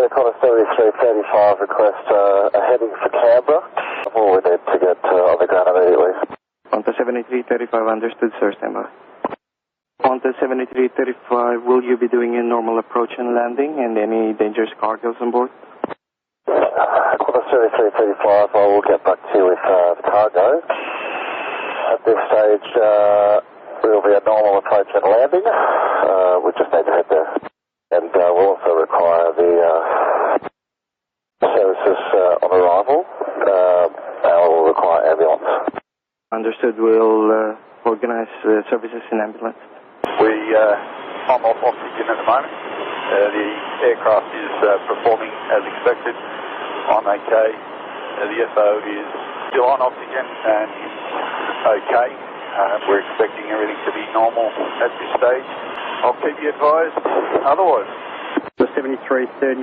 Connor 7335 request a heading for Canberra. All we need to get on the ground immediately. Qantas 7335 understood, sir, standby. Qantas 7335, will you be doing a normal approach and landing and any dangerous cargoes on board? Qantas 7335, I will get back to you with the cargo. At this stage, there will be a normal approach and landing. We just need to head there. And we'll also require the services on arrival. And we'll require ambulance. Understood. We'll organize services in ambulance. I'm off oxygen at the moment. The aircraft is performing as expected. I'm okay. The FO is still on oxygen and okay. We're expecting everything to be normal at this stage. I'll keep you advised otherwise. 7330.